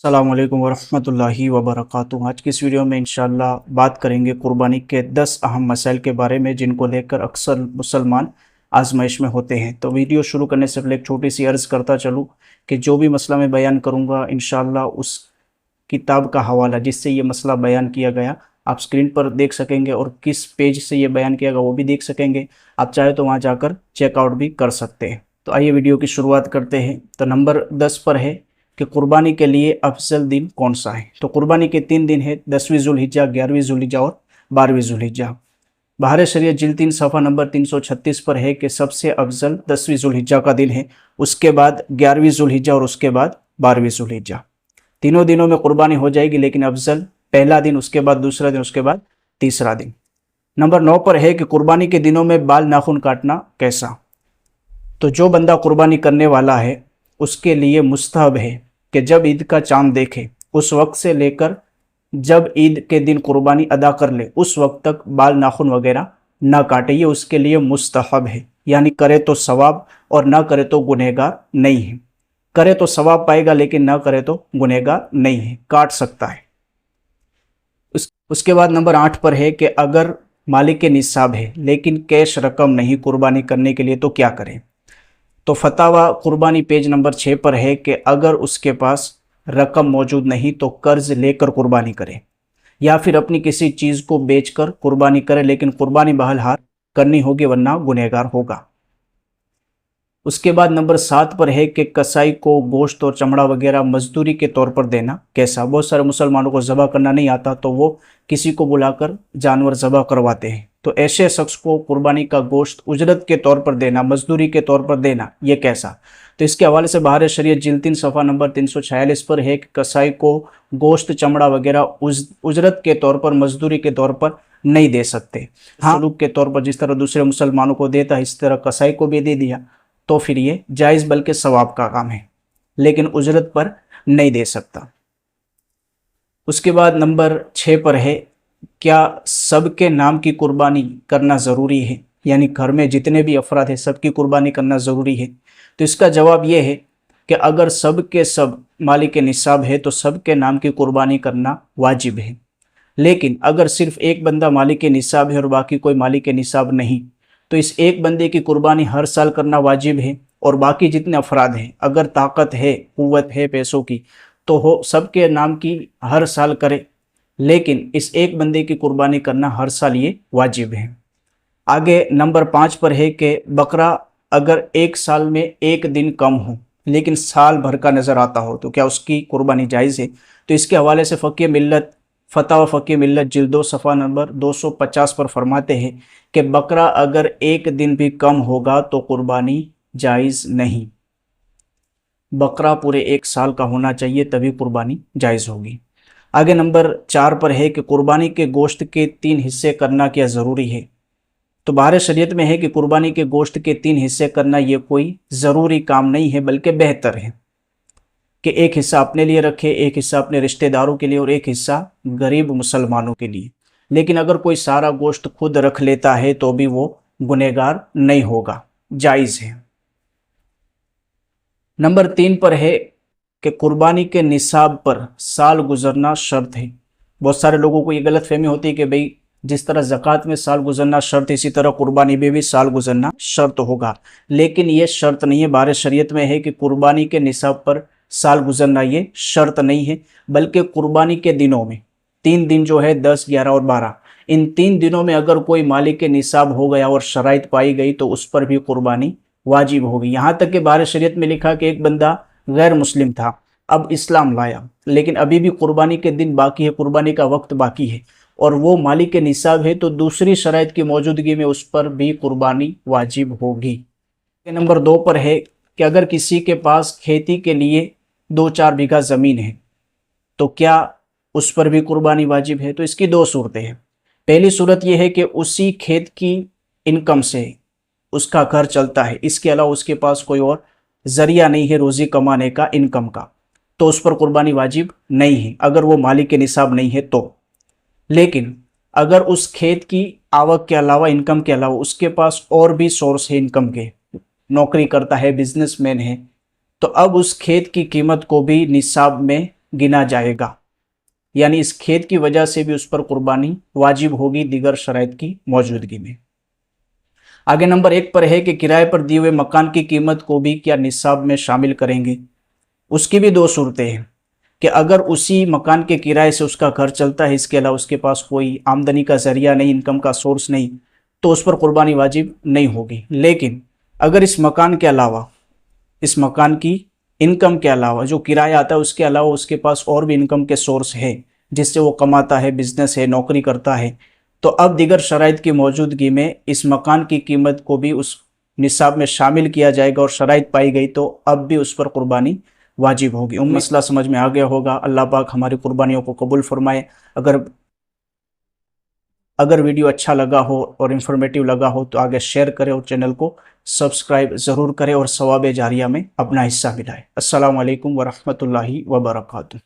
अस्सलाम वालेकुम वरहमतुल्लाहि वबरकातुहू। आज की इस वीडियो में इंशाअल्लाह बात करेंगे कुर्बानी के 10 अहम मसाइल के बारे में जिनको लेकर अक्सर मुसलमान आजमाइश में होते हैं। तो वीडियो शुरू करने से पहले एक छोटी सी अर्ज़ करता चलूँ कि जो भी मसला मैं बयान करूँगा इंशाअल्लाह उस किताब का हवाला जिससे ये मसला बयान किया गया आप स्क्रीन पर देख सकेंगे और किस पेज से ये बयान किया गया वो भी देख सकेंगे। आप चाहे तो वहाँ जाकर चेकआउट भी कर सकते हैं। तो आइए वीडियो की शुरुआत करते हैं। तो नंबर 10 पर है कि कुर्बानी के लिए अफजल दिन कौन सा है। तो कुर्बानी के 3 दिन है, 10वीं जुल्हिज्जा, 11वीं जुल्हिज्जा और 12वीं जुल्हिज्जा। बहार शरीयत जिल्द 3 सफ़ा नंबर 336 पर है कि सबसे अफजल 10वीं जुल्हिज्जा का दिन है, उसके बाद 11वीं जुल्हिज्जा और उसके बाद 12वीं जुल्हिज्जा। तीनों दिनों में कुर्बानी हो जाएगी, लेकिन अफजल पहला दिन, उसके बाद दूसरा दिन, उसके बाद तीसरा दिन। नंबर 9 पर है कि कुर्बानी के दिनों में बाल नाखून काटना कैसा। तो जो बंदा कुर्बानी करने वाला है उसके लिए मुस्तहब है कि जब ईद का चांद देखे उस वक्त से लेकर जब ईद के दिन कुर्बानी अदा कर ले उस वक्त तक बाल नाखून वगैरह ना काटे। ये उसके लिए मुस्तहब है, यानी करे तो सवाब और ना करे तो गुनहगार नहीं है। करे तो सवाब पाएगा लेकिन ना करे तो गुनहगार नहीं है, काट सकता है। उसके बाद नंबर 8 पर है कि अगर मालिक के निसाब है लेकिन कैश रकम नहीं कुर्बानी करने के लिए तो क्या करें। तो फतावा कुर्बानी पेज नंबर 6 पर है कि अगर उसके पास रकम मौजूद नहीं तो कर्ज लेकर कुर्बानी करे या फिर अपनी किसी चीज़ को बेचकर कुर्बानी करे, लेकिन कुर्बानी बहरहाल करनी होगी वरना गुनहगार होगा। उसके बाद नंबर 7 पर है कि कसाई को गोश्त और चमड़ा वगैरह मजदूरी के तौर पर देना कैसा। बहुत सारे मुसलमानों को ज़बह करना नहीं आता तो वो किसी को बुलाकर जानवर ज़बह करवाते हैं। तो ऐसे शख्स को कुर्बानी का गोश्त उजरत के तौर पर देना, मजदूरी के तौर पर देना, ये कैसा। तो इसके हवाले से बहार शरीयत जिल्द 3 सफ़ा नंबर 346 पर है कि कसाई को गोश्त चमड़ा वगैरह उजरत के तौर पर, मजदूरी के तौर पर नहीं दे सकते। हाँ, सलूक के तौर पर जिस तरह दूसरे मुसलमानों को देता है इस तरह कसाई को भी दे दिया तो फिर ये जायज़ बल्कि सवाब का काम है, लेकिन उजरत पर नहीं दे सकता। उसके बाद नंबर 6 पर है क्या सबके नाम की कुर्बानी करना ज़रूरी है, यानी घर में जितने भी अफराद हैं सबकी कुर्बानी करना ज़रूरी है। तो इसका जवाब ये है कि अगर सब के सब मालिक निसाब है तो सबके नाम की कुर्बानी करना वाजिब है, लेकिन अगर सिर्फ एक बंदा मालिक निसाब है और बाकी कोई मालिक निसाब नहीं तो इस एक बंदे की कुर्बानी हर साल करना वाजिब है। और बाकी जितने अफराद हैं अगर ताकत है, कुव्वत है पैसों की तो हो सबके नाम की हर साल करे, लेकिन इस एक बंदे की कुर्बानी करना हर साल ये वाजिब है। आगे नंबर 5 पर है कि बकरा अगर एक साल में एक दिन कम हो लेकिन साल भर का नज़र आता हो तो क्या उसकी कुर्बानी जायज़ है। तो इसके हवाले से फतावा फ़क़ीह मिल्लत जिल्द 2 सफ़ा नंबर 250 पर फरमाते हैं कि बकरा अगर एक दिन भी कम होगा तो कुर्बानी जायज़ नहीं, बकरा पूरे एक साल का होना चाहिए तभी कुर्बानी जायज़ होगी। आगे नंबर 4 पर है कि कुर्बानी के गोश्त के 3 हिस्से करना क्या ज़रूरी है। तो बहार शरीयत में है कि कुर्बानी के गोश्त के 3 हिस्से करना ये कोई ज़रूरी काम नहीं है, बल्कि बेहतर है कि एक हिस्सा अपने लिए रखे, एक हिस्सा अपने रिश्तेदारों के लिए और एक हिस्सा गरीब मुसलमानों के लिए। लेकिन अगर कोई सारा गोश्त खुद रख लेता है तो भी वो गुनहगार नहीं होगा, जायज़ है। नंबर 3 पर है कि कुर्बानी के निसाब पर साल गुजरना शर्त है। बहुत सारे लोगों को ये गलत फहमी होती है कि भाई जिस तरह ज़कात में साल गुजरना शर्त है इसी तरह कुर्बानी में भी साल गुजरना शर्त होगा, लेकिन ये शर्त नहीं है। बहार शरीयत में है कि कुर्बानी के निसाब पर साल गुजरना ये शर्त नहीं है, बल्कि कुर्बानी के दिनों में 3 दिन जो है 10, 11 और 12, इन 3 दिनों में अगर कोई मालिक के निसाब हो गया और शराइत पाई गई तो उस पर भी कुर्बानी वाजिब होगी। यहाँ तक कि बहार शरीयत में लिखा कि एक बंदा गैर मुस्लिम था, अब इस्लाम लाया, लेकिन अभी भी कुर्बानी के दिन बाकी है, कुर्बानी का वक्त बाकी है और वो मालिक के निसाब है तो दूसरी शराइत की मौजूदगी में उस पर भी कुर्बानी वाजिब होगी। नंबर 2 पर है कि अगर किसी के पास खेती के लिए 2-4 बीघा ज़मीन है तो क्या उस पर भी कुर्बानी वाजिब है। तो इसकी 2 सूरतें हैं। पहली सूरत यह है कि उसी खेत की इनकम से उसका घर चलता है, इसके अलावा उसके पास कोई और ज़रिया नहीं है रोज़ी कमाने का, इनकम का, तो उस पर कुर्बानी वाजिब नहीं है अगर वो मालिक के निसाब नहीं है तो। लेकिन अगर उस खेत की आवक के अलावा, इनकम के अलावा उसके पास और भी सोर्स है इनकम के, नौकरी करता है, बिजनेसमैन है, तो अब उस खेत की कीमत को भी निसाब में गिना जाएगा, यानी इस खेत की वजह से भी उस पर कुर्बानी वाजिब होगी दीगर शराइत की मौजूदगी में। आगे नंबर 1 पर है कि किराए पर दिए हुए मकान की कीमत को भी क्या निसाब में शामिल करेंगे। उसकी भी दो सूरतें हैं कि अगर उसी मकान के किराए से उसका घर चलता है, इसके अलावा उसके पास कोई आमदनी का जरिया नहीं, इनकम का सोर्स नहीं, तो उस पर कुर्बानी वाजिब नहीं होगी। लेकिन अगर इस मकान के अलावा, इस मकान की इनकम के अलावा, जो किराया आता है उसके अलावा उसके पास और भी इनकम के सोर्स है जिससे वो कमाता है, बिजनेस है, नौकरी करता है, तो अब दीगर शराइत की मौजूदगी में इस मकान की कीमत को भी उस निसाब में शामिल किया जाएगा और शराइत पाई गई तो अब भी उस पर कुर्बानी वाजिब होगी। मसला समझ में आ गया होगा। अल्लाह पाक हमारी कुर्बानियों को कबूल फरमाए। अगर वीडियो अच्छा लगा हो और इन्फॉर्मेटिव लगा हो तो आगे शेयर करें और चैनल को सब्सक्राइब ज़रूर करें और सवाब जारिया में अपना हिस्सा मिलाएं। अस्सलामु अलैकुम वरहमतुल्लाहि वबरकातुहू।